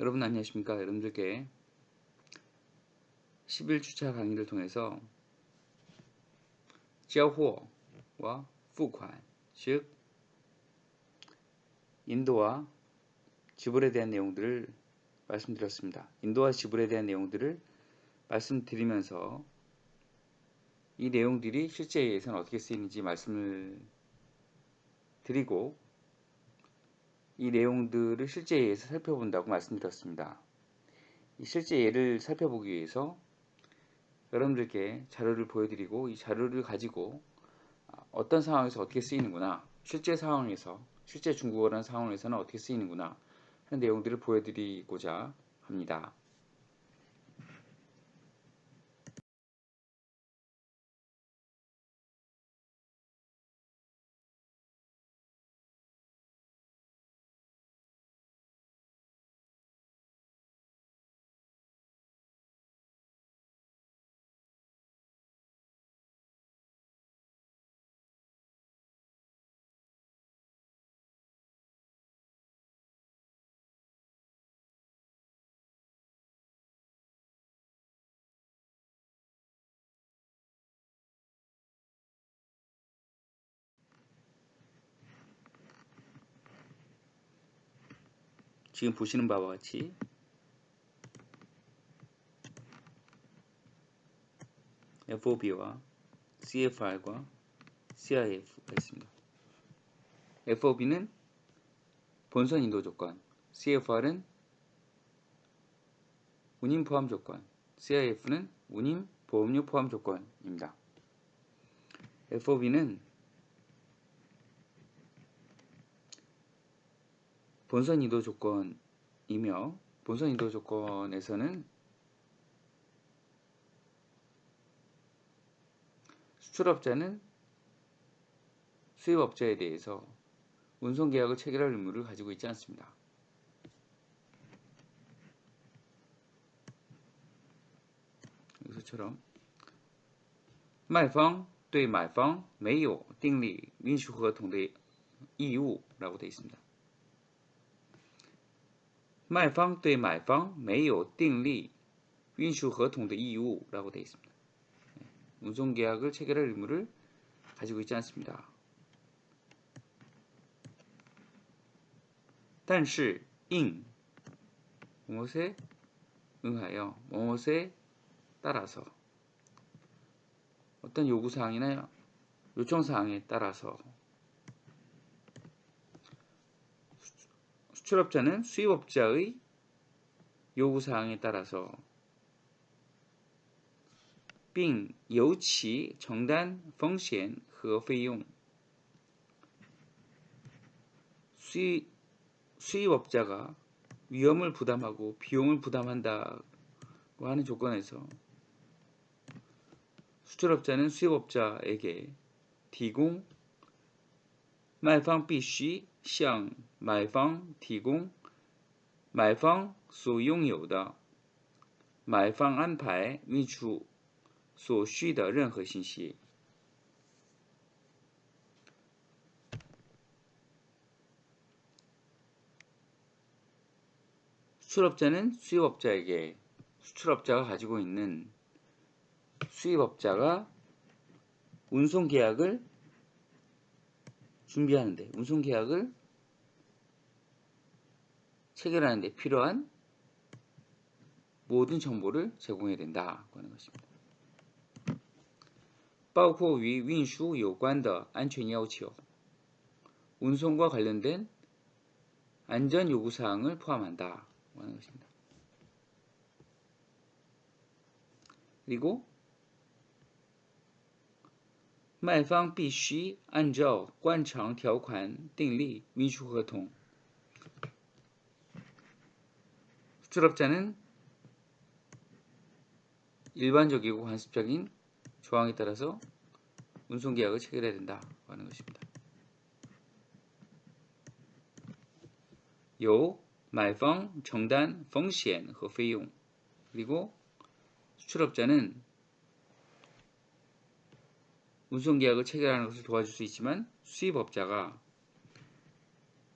여러분 안녕하십니까? 여러분들께 11주차 강의를 통해서 交货와 付款, 즉 인도와 지불에 대한 내용들을 말씀드렸습니다. 인도와 지불에 대한 내용들을 말씀드리면서 이 내용들이 실제에서는 어떻게 쓰이는지 말씀을 드리고 이 내용들을 실제에서 살펴본다고 말씀드렸습니다. 이 실제 예를 살펴보기 위해서 여러분들께 자료를 보여드리고 이 자료를 가지고 어떤 상황에서 어떻게 쓰이는구나, 실제 상황에서, 실제 중국어라는 상황에서는 어떻게 쓰이는구나 하는 내용들을 보여드리고자 합니다. 지금 보시는 바와 같이 FOB와 CFR과 CIF가 있습니다. FOB는 본선 인도 조건, CFR은 운임 포함 조건, CIF는 운임 보험료 포함 조건입니다. FOB는 본선 인도 조건이며 본선 인도 조건에서는 수출업자는 수입업자에 대해서 운송계약을 체결할 의무를 가지고 있지 않습니다. 여기서처럼 卖方对买方没有订立运输合同的义务라고 되어 있습니다. 卖方对买方没有订立运输合同的义务라고 되어 있습니다. 운송계약을 체결할 의무를 가지고 있지 않습니다. 但是应 무엇에 응하여 무엇에 따라서 어떤 요구사항이나 요청사항에 따라서 수출업자는 수입업자의 요구사항에 따라서 并由其承担风险和费用 수입업자가 위험을 부담하고 비용을 부담한다고 하는 조건에서 수출업자는 수입업자에게 提供卖方必须向买方提供买方所拥有的买方安排运输所需的任何信息。 수출업자는 수입업자에게 수출업자가 가지고 있는 수입업자가 운송계약을 준비하는데 운송계약을 체결하는데 필요한 모든 정보를 제공해야 된다고 하는 것입니다. 包括与运输有关的安全要求 운송과 관련된 안전 요구사항을 포함한다고 하는 것입니다. 그리고 卖方必须按照惯常条款订立运输合同 수출업자는 일반적이고 관습적인 조항에 따라서 운송계약을 체결해야 된다고 하는 것입니다. 由买方承担风险和费用 그리고 수출업자는 운송계약을 체결하는 것을 도와줄 수 있지만 수입업자가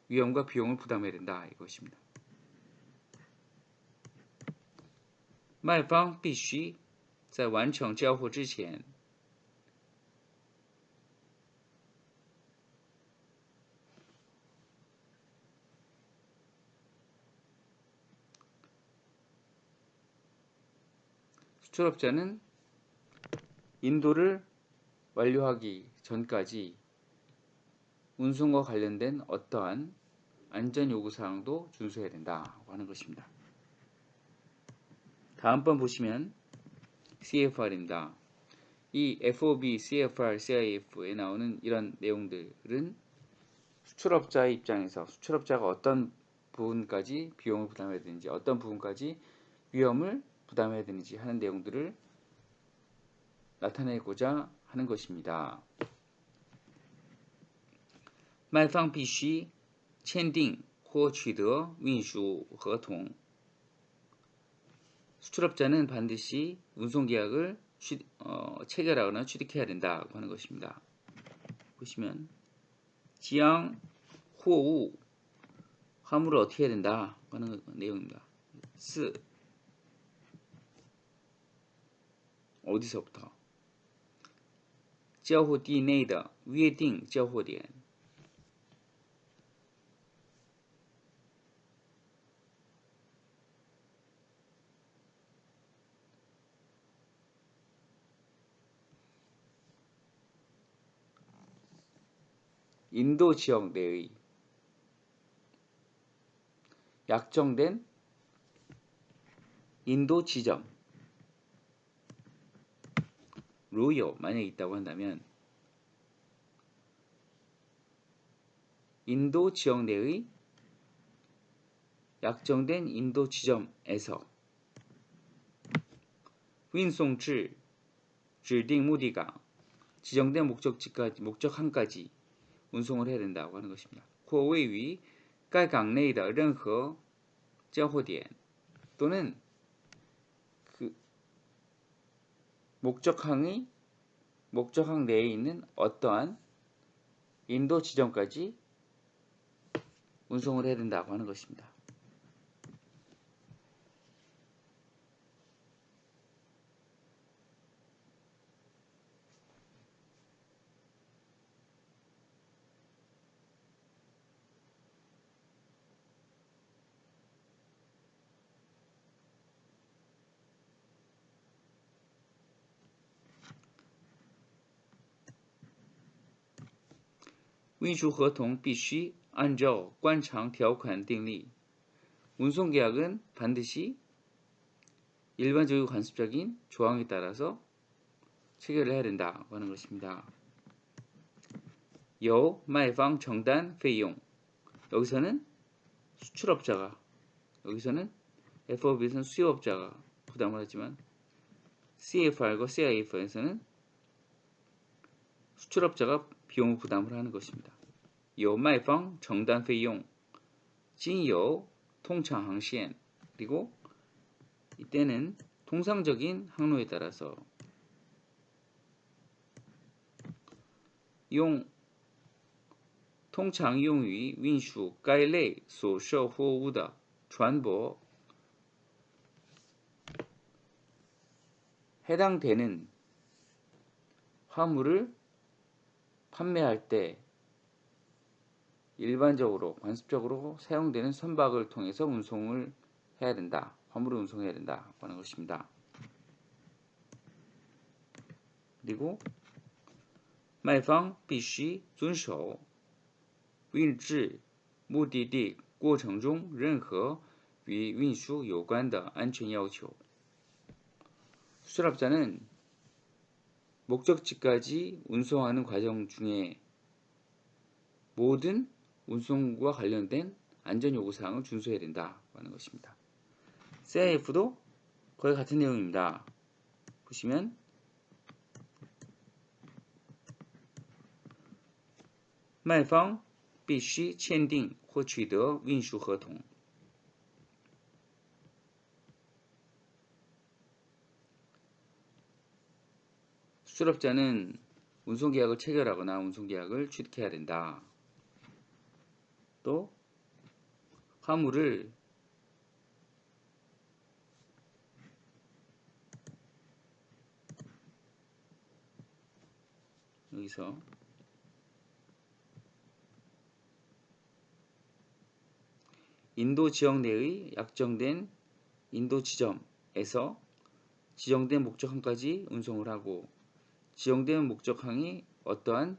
위험과 비용을 부담해야 된다 이것입니다. 卖方必须在完成交货之前 수출업자는 인도를 완료하기 전까지 운송과 관련된 어떠한 안전요구사항도 준수해야 된다고 하는 것입니다. 다음번 보시면 CFR입니다. 이 FOB, CFR, CIF에 나오는 이런 내용들은 수출업자의 입장에서 수출업자가 어떤 부분까지 비용을 부담해야 되는지, 어떤 부분까지 위험을 부담해야 되는지 하는 내용들을 나타내고자 하는 것입니다. 卖方必须签订或取得运输合同. 수출업자는 반드시 운송계약을 체결하거나 취득해야 된다고 하는 것입니다. 보시면 将货物 화물을 어떻게 해야 된다 하는 내용입니다. 4. 어디서부터 交货地内的约定交货点 인도 지역 내의 약정된 인도 지점 如有 만약에 있다고 한다면 인도 지역 내의 약정된 인도 지점에서 运送至指定目的港 지정된 목적항까지 운송을 해야 된다고 하는 것입니다. 或位于该港内的任何交货点 또는 그 목적항 내에 있는 어떠한 인도 지점까지 운송을 해야 된다고 하는 것입니다.运输合同必须按照官场条款订立. 운송계약은 반드시 일반적이고 관습적인 조항에 따라서 체결을 해야 된다고 하는 것입니다. 由卖方承担费用. 여기서는 수출업자가, 여기서는 FOB에서는 수요업자가 부담을 하지만 CFR과 CIF에서는 수출업자가 비용을 부담을 하는 것입니다. 由卖方承担费用经由通常航线 그리고 이때는 통상적인 항로에 따라서 通常用于运输该类所售货物的船舶 해당되는 화물을 판매할 때 일반적으로 관습적으로 사용되는 선박을 통해서 운송을 해야 된다. 화물을 운송해야 된다 하는 것입니다. 그리고 卖方必须遵守运至目的地过程中任何与运输有关的安全要求. 수출업자는 목적지까지 운송하는 과정 중에 모든 운송과 관련된 안전요구사항을 준수해야 된다 하는 것입니다. CIF도 거의 같은 내용입니다. 보시면 卖方必须签订或取得运输合同. 수출업자는 운송계약을 체결하거나 운송계약을 취득해야 된다. 또 화물을 여기서 인도 지역 내의 약정된 인도 지점에서 지정된 목적항까지 운송을 하고 지정된 목적항이 어떠한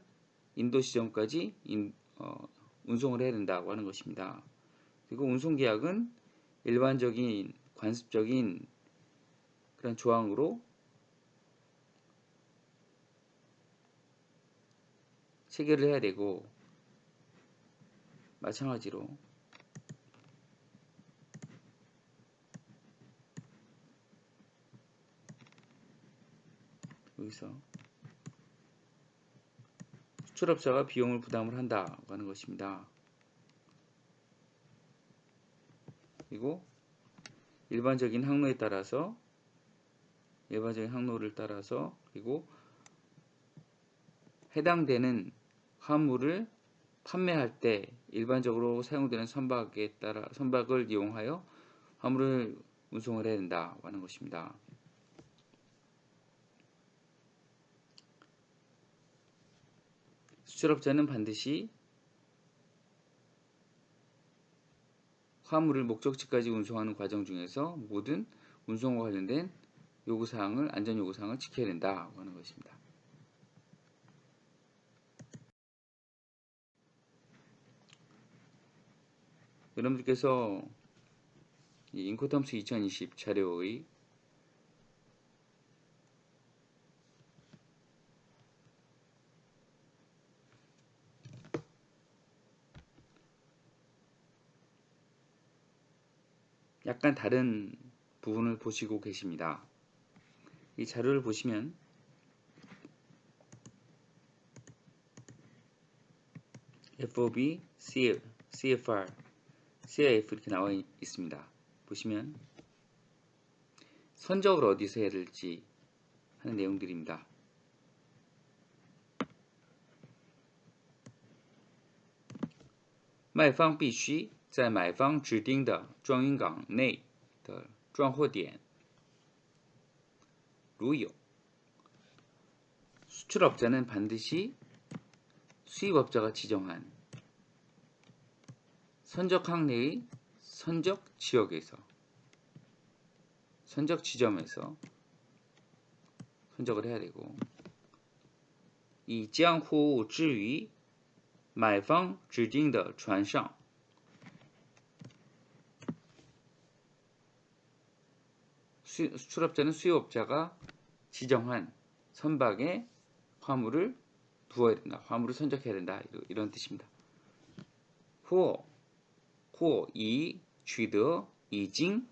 인도 지점까지 운송을 해야 된다고 하는 것입니다. 그리고 운송계약은 일반적인 관습적인 그런 조항으로 체결을 해야 되고 마찬가지로 여기서 수출업자가 비용을 부담을 한다고 하는 것입니다. 그리고 일반적인 항로를 따라서 그리고 해당되는 화물을 판매할 때 일반적으로 사용되는 선박을 이용하여 화물을 운송을 해야 된다고 하는 것입니다. 수출업자는 반드시 화물을 목적지까지 운송하는 과정 중에서 모든 운송과 관련된 안전 요구사항을 지켜야 된다고 하는 것입니다. 여러분들께서 인코텀스 2020 자료의 약간 다른 부분을 보시고 계십니다. 이 자료를 보시면 FOB, CFR, CIF 이렇게 나와 있습니다. 보시면 선적을 어디서 해야 될지 하는 내용들입니다.卖方必须在买方指定的装运港内的装货点如有 수출업자는 반드시 수입업자가 지정한 선적항 내의 선적 지점에서 선적을 해야 되고 以将货物置于买方指定的船上 수출업자는 수입업자가 지정한 선박에 화물을 부어야 된다. 화물을 선적해야 된다. 이런 뜻입니다. 或以取得已经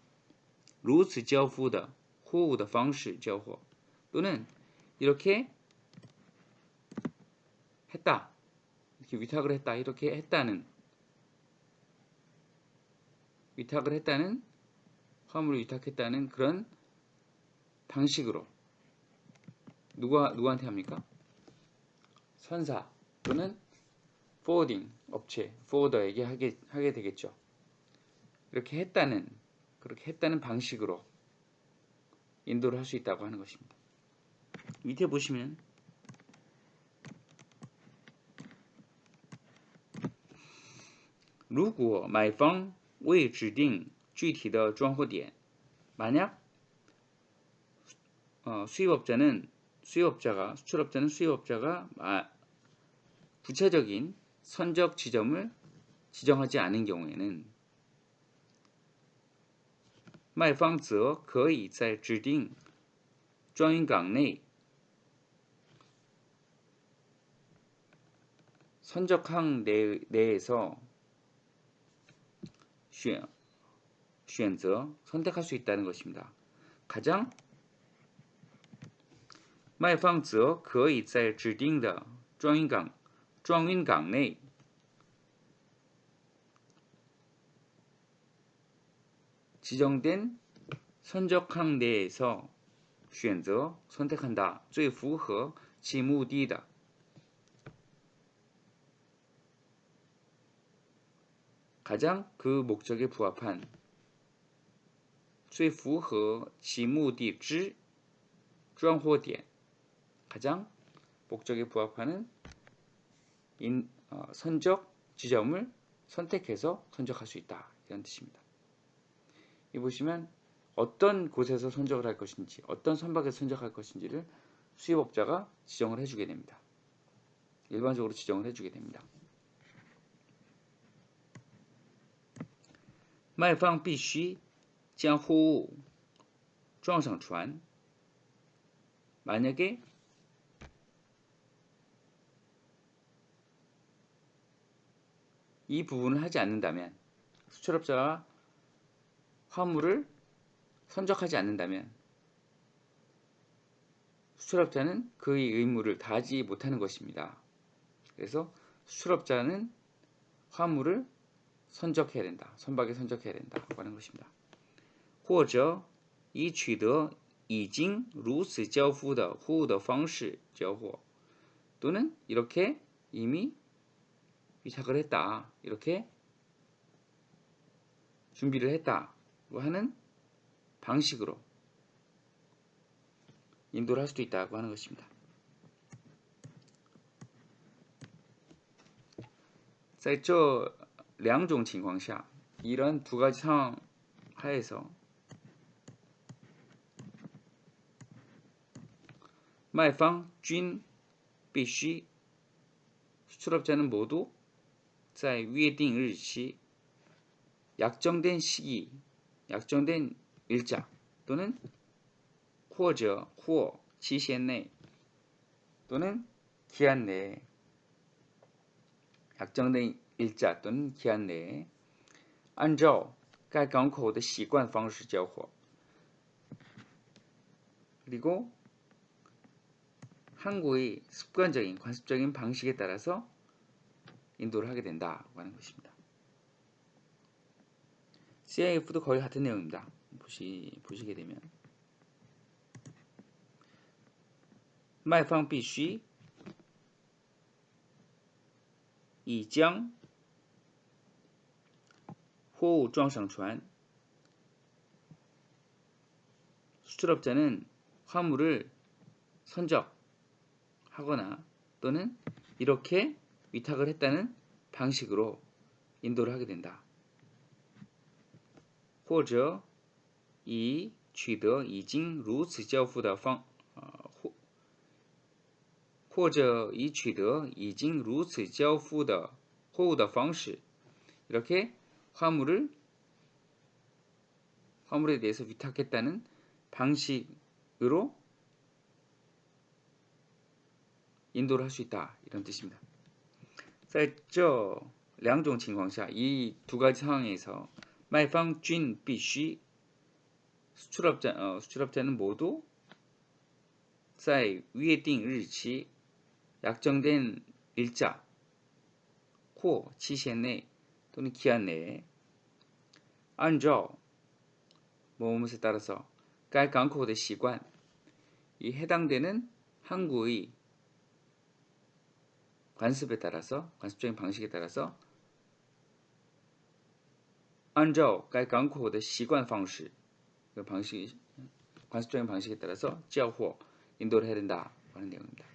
如此交付的货物的方式交货 또는 이렇게 했다. 이렇게 위탁을 했다. 이렇게 했다는 화물을 위탁했다는 그런 방식으로 누구한테 합니까? 선사 또는 포워딩 업체, 포워더에게 하게 되겠죠. 그렇게 했다는 방식으로 인도를 할 수 있다고 하는 것입니다. 밑에 보시면 如果买方未指定具体的装货点 만약 수출업자는 구체적인 선적 지점을 지정하지 않은 경우에는 卖方则可以在指定装运港内 선적항 내에서 선택할 수 있다는 것입니다. 가장 卖方则可以在指定的装运港内 지정된 선적항 내에서 선택한다. 最符合其目的的 가장 그 목적에 부합한 最符合其目的之装货点 가장 목적에 부합하는 선적 지점을 선택해서 선적할 수 있다. 이런 뜻입니다. 이 보시면 어떤 곳에서 선적을 할 것인지, 어떤 선박에서 선적할 것인지를 수입업자가 지정을 해주게 됩니다. 일반적으로 지정을 해주게 됩니다. 卖方必须将货物装上船. 만약에 이 부분을 하지 않는다면, 수출업자가 화물을 선적하지 않는다면 수출업자는 그의 의무를 다하지 못하는 것입니다. 그래서 수출업자는 화물을 선적해야 된다. 선박에 선적해야 된다고 하는 것입니다. 或者以取得已经如此交付的货物的方式交货. 또는 이렇게 이미 위탁을 했다. 이렇게 준비를 했다고 하는 방식으로 인도를 할 수도 있다고 하는 것입니다. 在这两种情况下, 이런 두 가지 상황 하에서 卖方均必须 수출업자는 모두 在约定日期 약정된 시기, 약정된 일자 또는 或者或期限内 또는 기한 내에 약정된 일자 또는 기한 내에 按照该港口的习惯方式交货. 그리고 항구의 습관적인 관습적인 방식에 따라서 인도를 하게 된다고 하는 것입니다. CIF도 거의 같은 내용입니다. 보시게 되면 卖方必须已将货物装上船. 수출업자는 화물을 선적하거나 또는 이렇게 위탁을 했다는 방식으로 인도를 하게 된다. 或者以取得已经如此交付的方或者以取得已经如此交付的货物的方式 이렇게 화물에 대해서 위탁했다는 방식으로 인도를 할 수 있다. 이런 뜻입니다. 在这两种情况下, 이 두 가지 상황에서 卖方均必须 수출업자는 모두 在约定日期 약정된 일자 或期限内 또는 기한 내에 按照 뭐뭐에 따라서 该港口的习惯 이 해당되는 항구의 관습에 따라서 관습적인 방식에 따라서 按照该港口的习惯方式 그 방식 관습적인 방식에 따라서 交货 인도를 해야 된다 하는 내용입니다.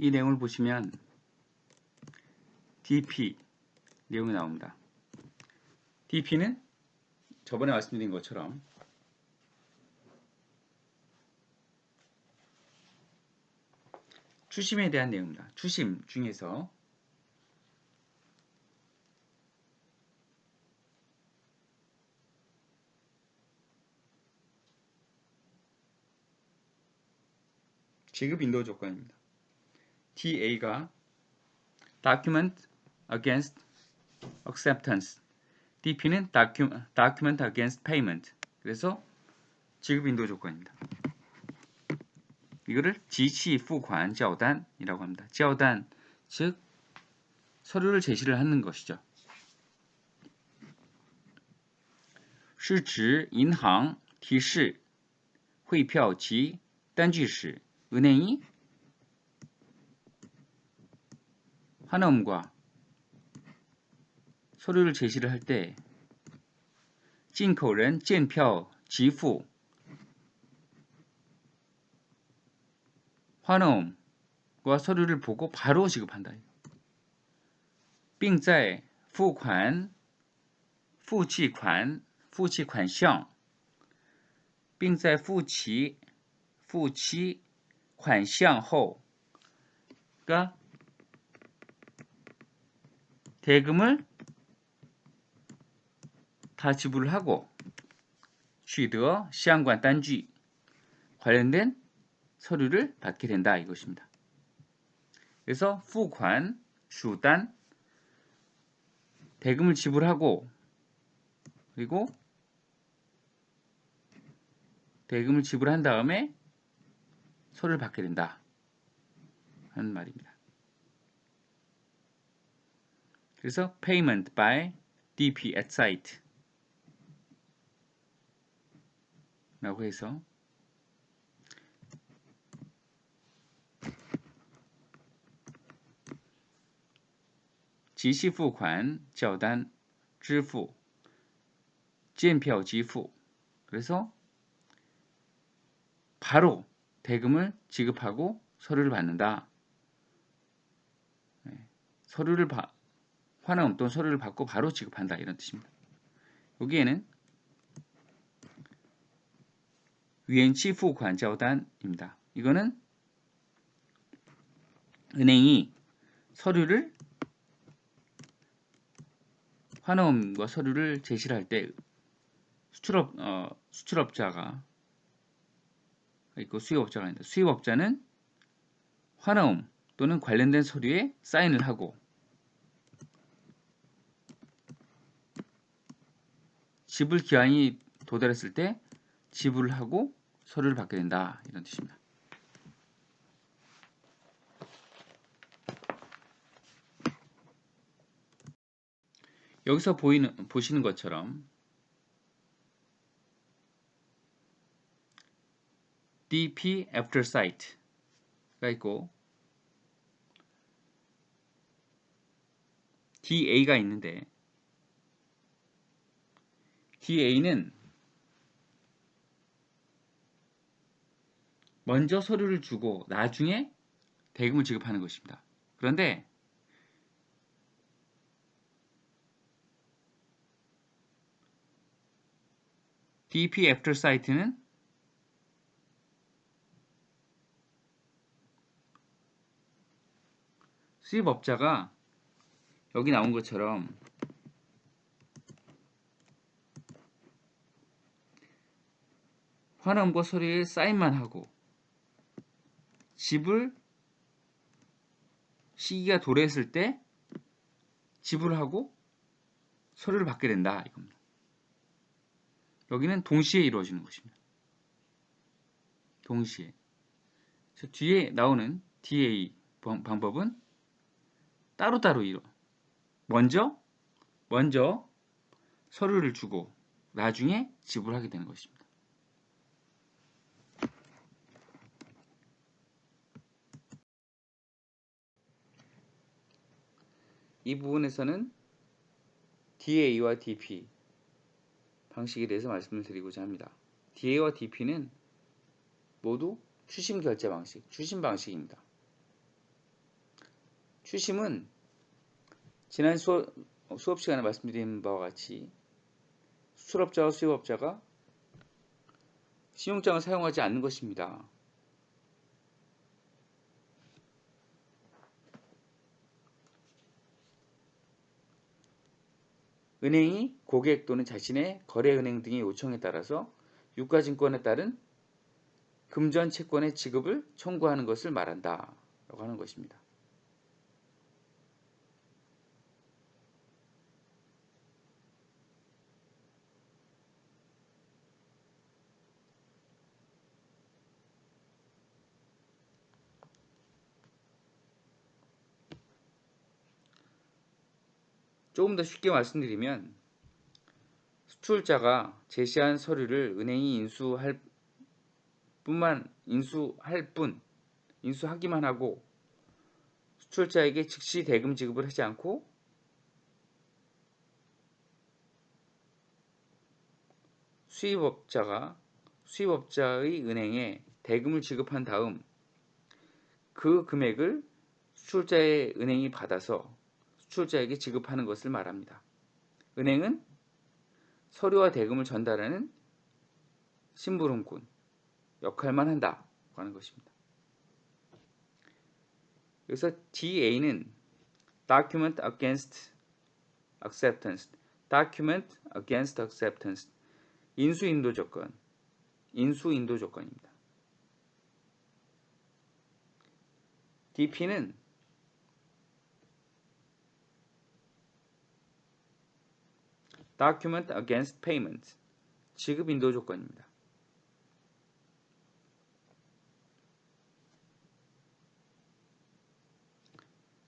이 내용을 보시면 DP 내용이 나옵니다. DP는 저번에 말씀드린 것처럼 추심에 대한 내용입니다. 추심 중에서 지급 인도 조건입니다. DA가 Document Against Acceptance, DP는 Document Against Payment. 그래서 지급 인도 조건입니다. 이거를 지치付款 交单이라고 합니다. 交单 즉 서류를 제시를 하는 것이죠. 是指银行提示汇票及单据时 은행이 환원과 서류를 제시를 할 때 进口人见票即付 환원과 서류를 보고 바로 지급한다. 并在付款付期款项并在付期款项后 그러니까 대금을 다 지불을 하고 取得相关单据 관련된 서류를 받게 된다 이것입니다. 그래서 付款书单 대금을 지불하고 그리고 대금을 지불한 다음에 서류를 받게 된다 하는 말입니다. 그래서 payment by DP at site 라고 해서即期付款缴单支付见票即付 그래서 바로 대금을 지급하고 서류를 받는다. 서류를 환원 또는 서류를 받고 바로 지급한다 이런 뜻입니다. 여기에는 原期付款交单입니다. 이거는 은행이 서류를 환원과 서류를 제시를 할 때 수출업자가 있고 수입업자가 있는데 수입업자는 환원 또는 관련된 서류에 사인을 하고 지불 기한이 도달했을 때 지불을 하고 서류를 받게 된다 이런 뜻입니다. 여기서 보시는 것처럼 DP after site가 있고 DA가 있는데 DA는 먼저 서류를 주고 나중에 대금을 지급하는 것입니다. 그런데 DP after site는 수입업자가 여기 나온 것처럼 환원과 서류에 사인만 하고 지불 시기가 도래했을 때 지불하고 서류를 받게 된다 이겁니다. 여기는 동시에 이루어지는 것입니다. 동시에. 뒤에 나오는 DA 방법은 따로따로 먼저 서류를 주고 나중에 지불하게 되는 것입니다. 이 부분에서는 DA와 DP 방식에 대해서 말씀을 드리고자 합니다. DA와 DP는 모두 추심 결제 방식, 추심 방식입니다. 추심은 지난 수업 시간에 말씀드린 바와 같이 수출업자와 수입업자가 신용장을 사용하지 않는 것입니다. 은행이 고객 또는 자신의 거래은행 등의 요청에 따라서 유가증권에 따른 금전 채권의 지급을 청구하는 것을 말한다 라고 하는 것입니다. 조금 더 쉽게 말씀드리면 수출자가 제시한 서류를 은행이 인수하기만 하고 수출자에게 즉시 대금 지급을 하지 않고 수입업자의 은행에 대금을 지급한 다음 그 금액을 수출자의 은행이 받아서 수출자에게 지급하는 것을 말합니다. 은행은 서류와 대금을 전달하는 심부름꾼 역할만 한다고 하는 것입니다. 그래서 DA는 Document Against Acceptance, 인수인도 조건입니다. DP는 Document Against Payment, 지급 인도 조건입니다.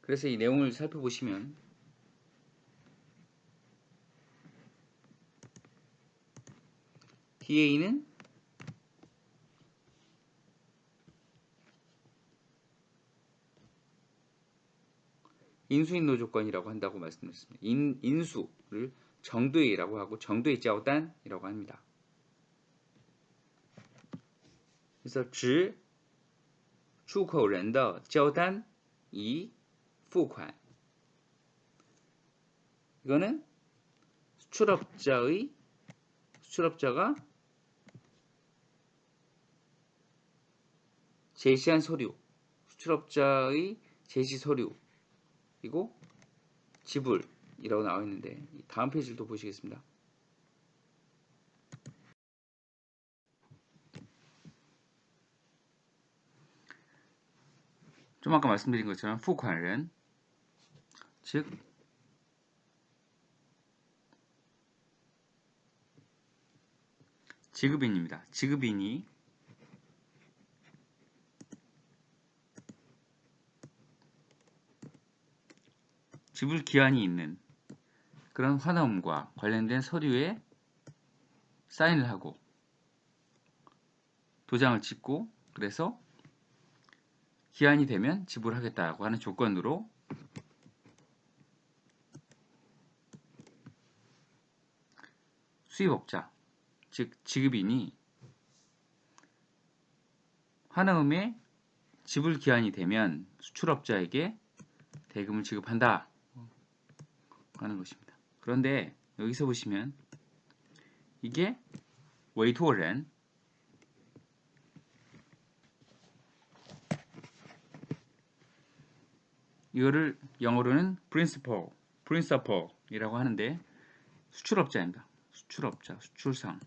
그래서 이 내용을 살펴보시면 DA는 인수인도 조건이라고 한다고 말씀드렸습니다. 인수를 정도이라고 하고 정도이交单이라고 합니다. 그래서 指出口人的交单以付款 이거는 수출업자가 제시한 서류, 수출업자의 제시 서류 그리고 지불이라고 나와 있는데 다음 페이지를 또 보시겠습니다. 좀 아까 말씀드린 것처럼 付款人 즉 지급인입니다. 지급인이 지불 기한이 있는 그런 환원과 관련된 서류에 사인을 하고 도장을 찍고 그래서 기한이 되면 지불하겠다고 하는 조건으로 수입업자, 즉 지급인이 환화음의 지불 기한이 되면 수출업자에게 대금을 지급한다 하는 것입니다. 그런데 여기서 보시면 이게 웨이토렌 이거를 영어로는 principal이라고 하는데 수출업자입니다. 수출업자, 수출상.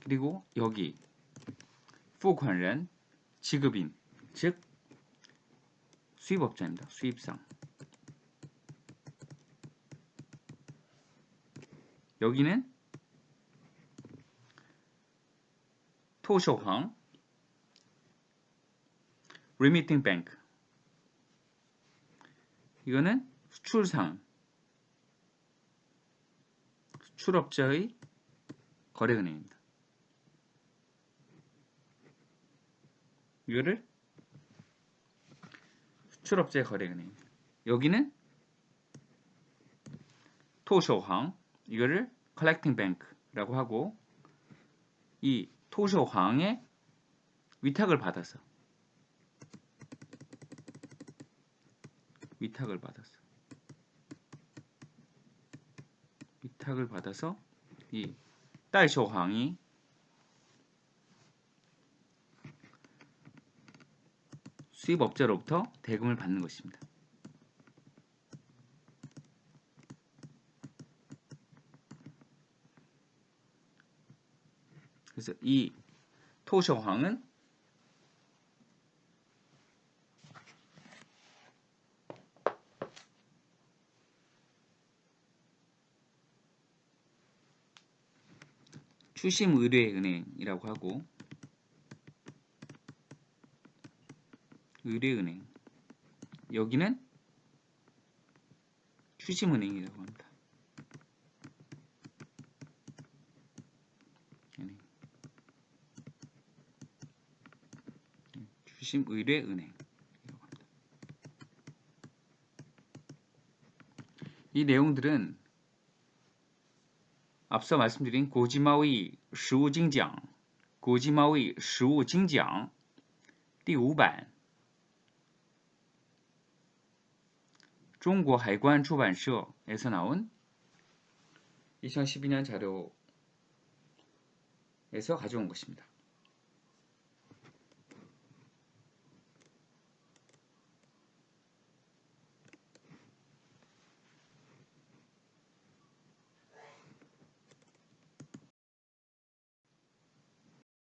그리고 여기 付款人 지급인, 즉 수입업자입니다. 수입상. 여기는 토쇼항 remitting bank. 이거는 수출상, 수출업자의 거래은행입니다. 이거를 수출업자의 거래은행. 여기는 토쇼항, 이거를 collecting bank라고 하고 이 토쇼항의 위탁을 받아서 이 다이쇼항이 수입업자로부터 대금을 받는 것입니다. 그래서 이 토쇼항은 추심의뢰은행이라고 하고 의뢰은행. 여기는 추심은행이라고 합니다. 추심의뢰은행. 이 내용들은 앞서 말씀드린 고지마의 实务精讲 고지마의 实务精讲 第5版 중국海关出版社에서 나온 2012년 자료에서 가져온 것입니다.